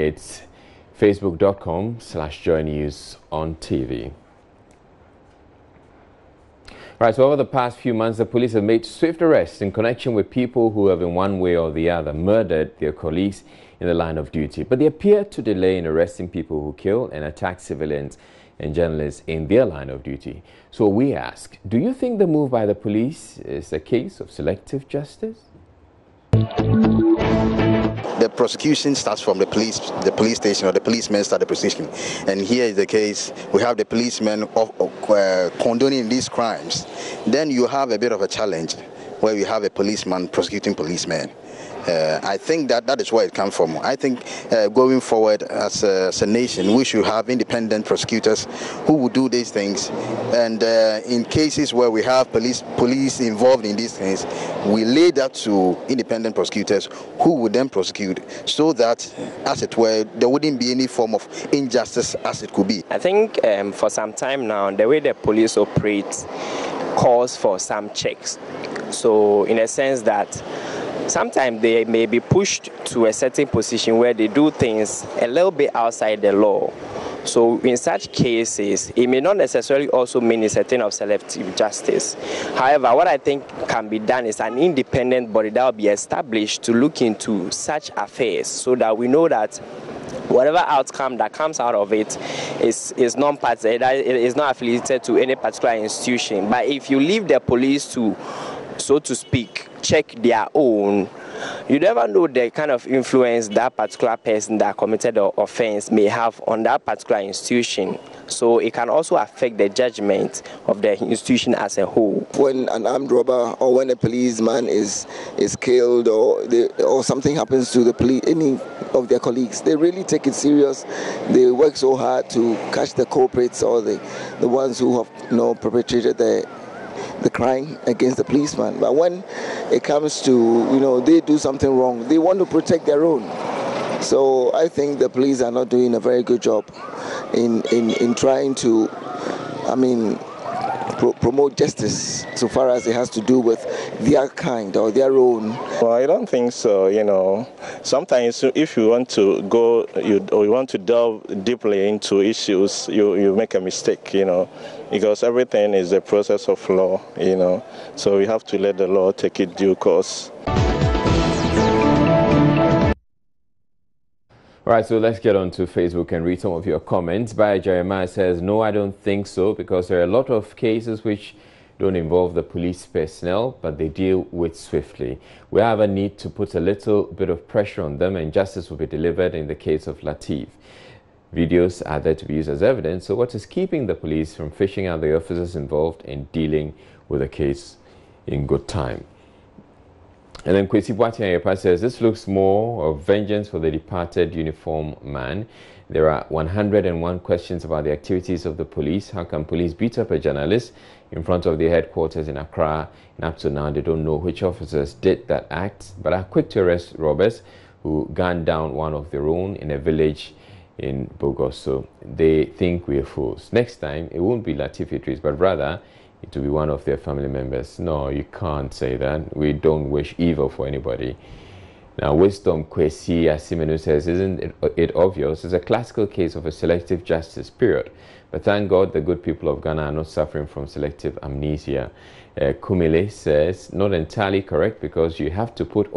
It's facebook.com/joynews-on-TV. Right, so over the past few months, the police have made swift arrests in connection with people who have in one way or the other murdered their colleagues in the line of duty. But they appear to delay in arresting people who kill and attack civilians and journalists in their line of duty. So we ask, do you think the move by the police is a case of selective justice? The prosecution starts from the police station, or the policemen start the prosecution. And here is the case, we have the policemen condoning these crimes. Then you have a bit of a challenge where you have a policeman prosecuting policemen. I think that is where it comes from. I think going forward as a nation, we should have independent prosecutors who will do these things. And in cases where we have police involved in these things, we lay that to independent prosecutors who would then prosecute, so that, as it were, there wouldn't be any form of injustice as it could be. I think for some time now, the way the police operates calls for some checks. So in a sense that sometimes they may be pushed to a certain position where they do things a little bit outside the law. So in such cases, it may not necessarily also mean it's a thing of selective justice. However, what I think can be done is an independent body that will be established to look into such affairs, so that we know that whatever outcome that comes out of it is non-partisan, it is not affiliated to any particular institution. But if you leave the police to, so to speak, check their own, you never know the kind of influence that particular person that committed the offense may have on that particular institution. So it can also affect the judgment of the institution as a whole. When an armed robber or when a policeman is killed, or something happens to any of their colleagues, they really take it serious. They work so hard to catch the culprits, or the ones who have perpetrated the crime against the policeman. But when it comes to, they do something wrong, they want to protect their own. So I think the police are not doing a very good job in trying to, promote justice so far as it has to do with their kind or their own. Well, I don't think so. Sometimes if you want to go, or you want to delve deeply into issues, you make a mistake, because everything is a process of law, so we have to let the law take its due course. All right, so let's get on to Facebook and read some of your comments. By Jeremiah says, no, I don't think so, because there are a lot of cases which don't involve the police personnel, but they deal with swiftly. We have a need to put a little bit of pressure on them, and justice will be delivered in the case of Lateef. Videos are there to be used as evidence, so what is keeping the police from fishing out the officers involved in dealing with the case in good time? And then Kwesi Boatian says, this looks more of vengeance for the departed uniform man. There are 101 questions about the activities of the police. How can police beat up a journalist in front of their headquarters in Accra? And up to now, they don't know which officers did that act, but are quick to arrest robbers who gunned down one of their own in a village in Bogoso. They think we're fools. Next time, it won't be Lateef Idris, but rather it will be one of their family members. No, you can't say that. We don't wish evil for anybody. Now, Wisdom Kwesi Asimenu says, isn't it obvious? It's a classical case of a selective justice, period. But thank God the good people of Ghana are not suffering from selective amnesia. Kumile says, not entirely correct, because you have to put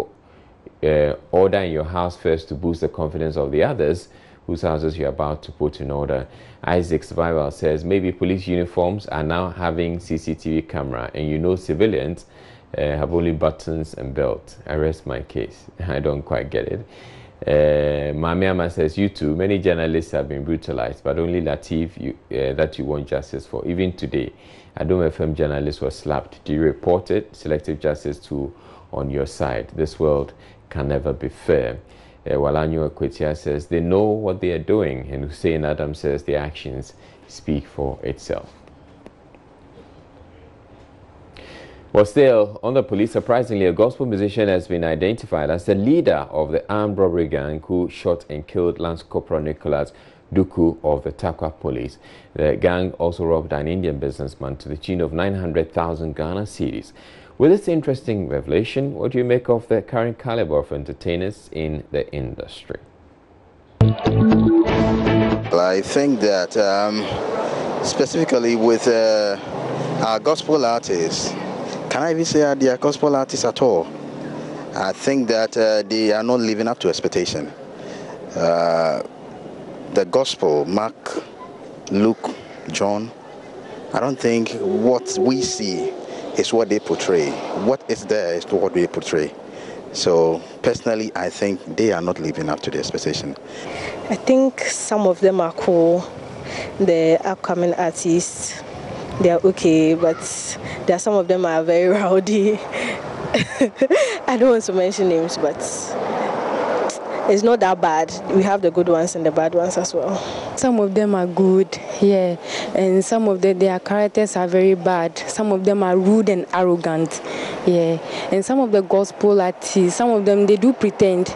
order in your house first to boost the confidence of the others whose houses you're about to put in order. Isaac's Bible says, maybe police uniforms are now having CCTV camera, and civilians have only buttons and belt. I rest my case. I don't quite get it. Mamiama says, you too, many journalists have been brutalized, but only Lateef that you want justice for. Even today, Adom FM journalists were slapped. Do you report it? Selective justice too on your side. This world can never be fair. Walanyo Akwetia says, they know what they are doing, and Hussein Adam says their actions speak for itself. Well, still, on the police, surprisingly, a gospel musician has been identified as the leader of the armed robbery gang who shot and killed Lance Corporal Nicholas Duku of the Takwa Police. The gang also robbed an Indian businessman to the tune of 900,000 Ghana cedis. With this interesting revelation, what do you make of the current caliber of entertainers in the industry? Well, I think that specifically with our gospel artists, can I even say they are gospel artists at all? I think that they are not living up to expectation. The gospel, Mark, Luke, John, I don't think what we see is what they portray. What is there is what they portray. So personally, I think they are not living up to the expectation. I think some of them are cool. The upcoming artists, they are okay, but there are some of them are very rowdy. I don't want to mention names, but it's not that bad. We have the good ones and the bad ones as well. Some of them are good, yeah, and some of their characters are very bad. Some of them are rude and arrogant, yeah. And some of the gospel artists, some of them, they do pretend,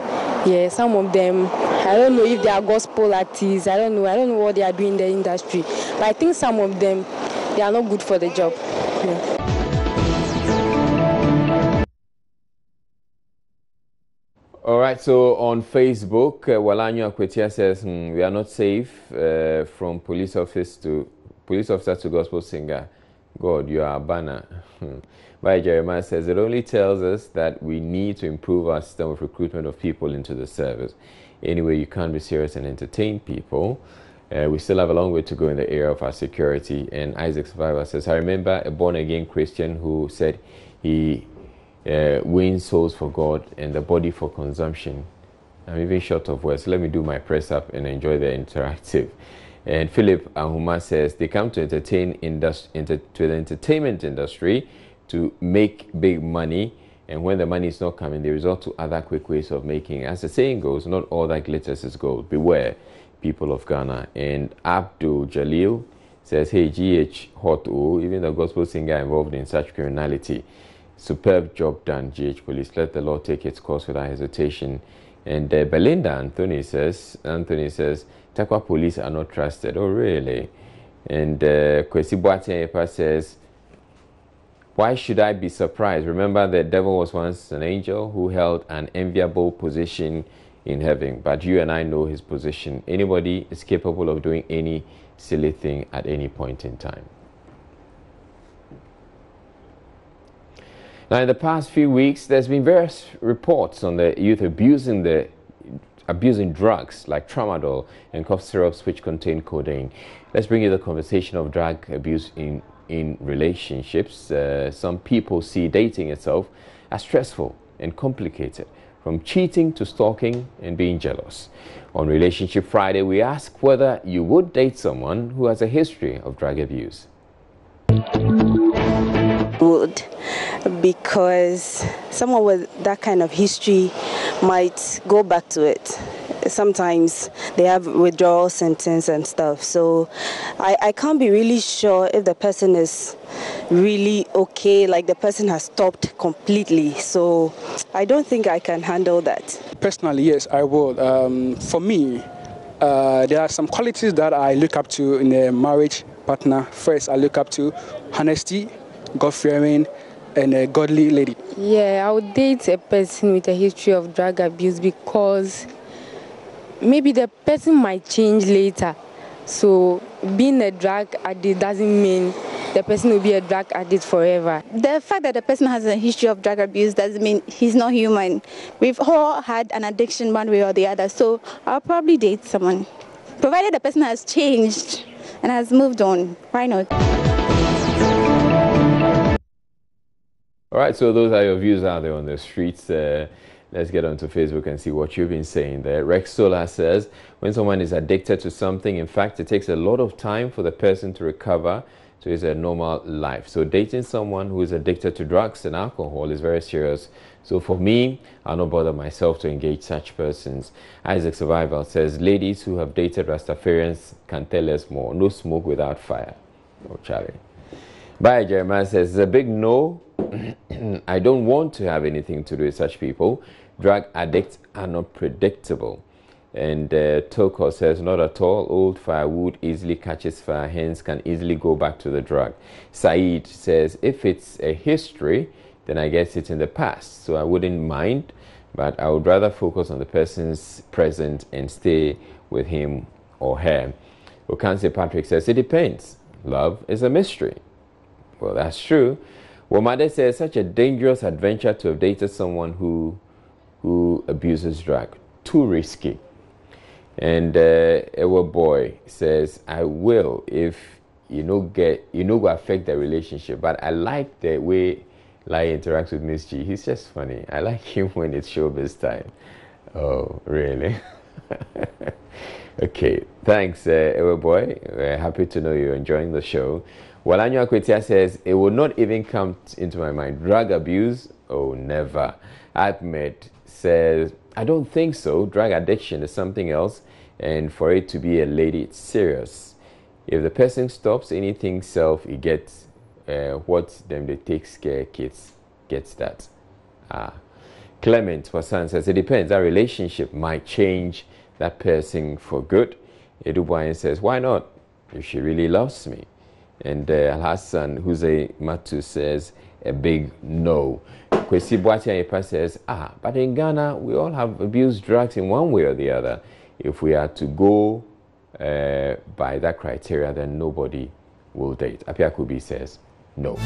yeah. Some of them, I don't know if they are gospel artists. I don't know what they are doing in the industry. But I think some of them, they are not good for the job. Yeah. All right, so on Facebook, Walanyo Akwetia says, we are not safe from police officer to gospel singer. God, you are a banner. By Jeremiah says, it only tells us that we need to improve our system of recruitment of people into the service. Anyway, you can't be serious and entertain people. We still have a long way to go in the area of our security. And Isaac Survivor says, I remember a born-again Christian who said he wins souls for God and the body for consumption. I'm even short of words. Let me do my press up and enjoy the interactive. And Philip Ahuma says they come to the entertainment industry to make big money, and when the money is not coming, they resort to other quick ways of making it. As the saying goes, not all that glitters is gold. Beware, people of Ghana. And Abdul Jalil says, hey, GH hot, even the gospel singer involved in such criminality. Superb job done, GH Police. Let the law take its course without hesitation. And Belinda Anthony says, Takwa police are not trusted. Oh, really? And Kwesi Boateng says, why should I be surprised? Remember, the devil was once an angel who held an enviable position in heaven. But you and I know his position. Anybody is capable of doing any silly thing at any point in time. Now, in the past few weeks, there's been various reports on the youth abusing drugs like tramadol and cough syrups which contain codeine. Let's bring you the conversation of drug abuse in relationships. Some people see dating itself as stressful and complicated, from cheating to stalking and being jealous. On Relationship Friday, we ask whether you would date someone who has a history of drug abuse. Would, because someone with that kind of history might go back to it. Sometimes they have withdrawal symptoms and stuff, so I can't be really sure if the person is really okay, like the person has stopped completely, so I don't think I can handle that. Personally, yes, I would. For me, there are some qualities that I look up to in a marriage partner. First, I look up to honesty, God-fearing, and a godly lady. Yeah, I would date a person with a history of drug abuse because maybe the person might change later. So being a drug addict doesn't mean the person will be a drug addict forever. The fact that the person has a history of drug abuse doesn't mean he's not human. We've all had an addiction one way or the other, so I'll probably date someone. Provided the person has changed and has moved on, why not? All right, so those are your views out there on the streets. Let's get onto Facebook and see what you've been saying there. Rex Sola says, when someone is addicted to something, in fact, it takes a lot of time for the person to recover to his normal life. So dating someone who is addicted to drugs and alcohol is very serious. So for me, I'll not bother myself to engage such persons. Isaac Survival says, ladies who have dated Rastafarians can tell us more. No smoke without fire. Oh, Charlie. By Jeremiah says, it's a big no. I don't want to have anything to do with such people. Drug addicts are not predictable. And Toko says, not at all. Old firewood easily catches fire, hence can easily go back to the drug. Saeed says, if it's a history, then I guess it's in the past. So I wouldn't mind. but I would rather focus on the person's present and stay with him or her. Okanse Patrick says, it depends. Love is a mystery. Well, that's true. Womade says, such a dangerous adventure to have dated someone who abuses drug. Too risky. And our boy says, I will if you know go affect the relationship. But I like the way Lai interacts with Miss G. He's just funny. I like him when it's showbiz time. Oh, really? Okay, thanks, our boy. We're happy to know you're enjoying the show. Walanyo Akwetia says, it would not even come into my mind. Drug abuse? Oh, never. Ahmed says, I don't think so. Drug addiction is something else, and for it to be a lady, it's serious. If the person stops anything self, he gets what them they take scare kids gets that. Clement Wasan says, it depends. That relationship might change that person for good. Edubayan says, why not? If she really loves me. And Al-Hassan Hussein Matu says, a big no. Kwesi Boatiayepa says, but in Ghana, we all have abused drugs in one way or the other. If we are to go by that criteria, then nobody will date. Apia Kubi says, no.